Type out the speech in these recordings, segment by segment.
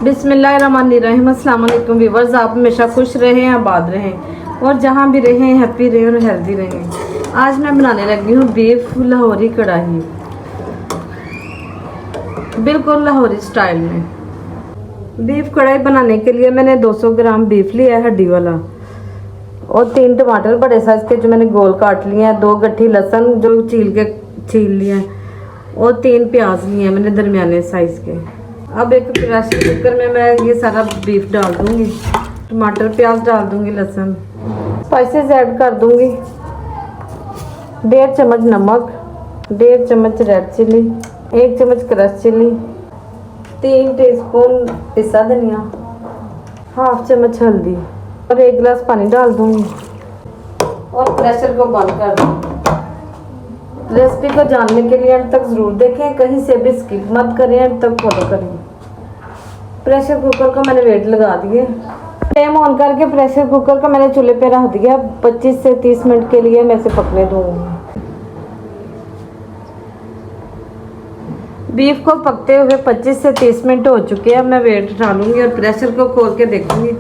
बिस्मिल्लाहिर्रहमानिर्रहीम। अस्सलाम वालेकुम व्यूअर्स, आप हमेशा खुश रहें, आबाद रहें और जहाँ भी रहें हैप्पी रहें और हेल्दी रहें। आज मैं बनाने लगी हूँ बीफ लाहौरी कढ़ाई, बिल्कुल लाहौरी स्टाइल में। बीफ कढ़ाई बनाने के लिए मैंने 200 ग्राम बीफ लिया है हड्डी वाला, और 3 टमाटर बड़े साइज़ के जो मैंने गोल काट लिए हैं, 2 गट्ठी लहसुन जो छील लिए हैं, और 3 प्याज लिए हैं मैंने दरमियाने साइज़ के। अब एक प्रेशर कुकर में मैं ये सारा बीफ डाल दूंगी, टमाटर प्याज डाल दूंगी, लहसुन, स्पाइसेस ऐड कर दूंगी। 1.5 चम्मच नमक, 1.5 चम्मच रेड चिली, 1 चम्मच क्रश चिली, 3 टीस्पून पिसा धनिया, 1/2 चम्मच हल्दी और 1 गिलास पानी डाल दूंगी और प्रेशर को बंद कर दूंगी। रेसिपी को जानने के लिए अंत तक ज़रूर देखें, कहीं से भी स्किप मत करें, अंत तक फॉलो करें। प्रेशर कुकर को मैंने वेट लगा दिए, फ्लेम ऑन करके प्रेशर कुकर को मैंने चूल्हे पे रख दिया। 25 से 30 मिनट के लिए मैं इसे पकने दूंगी। बीफ को पकते हुए 25 से 30 मिनट हो चुके हैं। मैं वेट डालूंगी और प्रेशर को खोल के देखूंगी।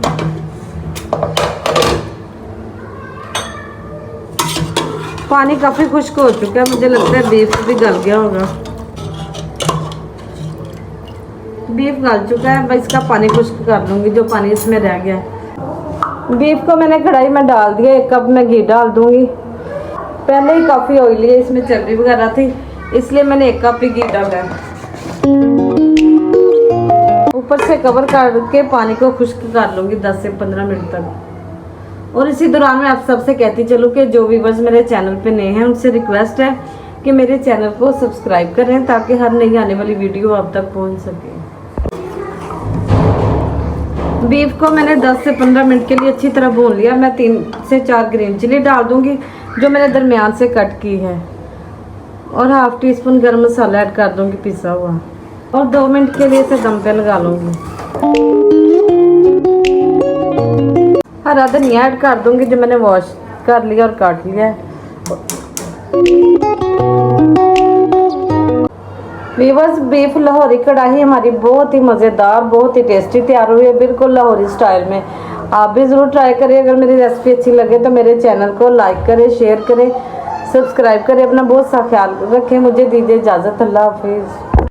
पानी काफ़ी खुश्क हो चुका है, मुझे लगता है बीफ भी गल गया होगा। बीफ गल चुका है, मैं इसका पानी खुश्क कर लूँगी जो पानी इसमें रह गया है। बीफ को मैंने कढ़ाई में डाल दिया, 1 कप मैं घी डाल दूँगी। पहले ही काफ़ी ऑयली है, इसमें चर्बी वगैरह थी, इसलिए मैंने 1 कप ही घी डाला है। ऊपर से कवर करके पानी को खुश्क कर लूँगी 10 से 15 मिनट तक। और इसी दौरान मैं आप सबसे कहती चलूँ कि जो व्यूअर्स मेरे चैनल पे नए हैं उनसे रिक्वेस्ट है कि मेरे चैनल को सब्सक्राइब करें ताकि हर नई आने वाली वीडियो आप तक पहुंच सके। बीफ को मैंने 10 से 15 मिनट के लिए अच्छी तरह भून लिया। मैं 3 से 4 ग्रीन चिली डाल दूंगी जो मैंने दरमियान से कट की है, और 1/2 टीस्पून गर्म मसाला ऐड कर दूंगी पिसा हुआ, और 2 मिनट के लिए इसे दम पे लगा लूँगी। हरा धनिया ऐड कर दूंगी जो मैंने वॉश कर लिया और काट लिया है। व्यूअर्स, बीफ लाहौरी कढ़ाई हमारी बहुत ही मज़ेदार, बहुत ही टेस्टी तैयार हुई है, बिल्कुल लाहौरी स्टाइल में। आप भी ज़रूर ट्राई करें। अगर मेरी रेसिपी अच्छी लगे तो मेरे चैनल को लाइक करें, शेयर करें, सब्सक्राइब करें। अपना बहुत सा ख्याल रखें। मुझे दीजिए इजाज़त। अल्लाह हाफिज़।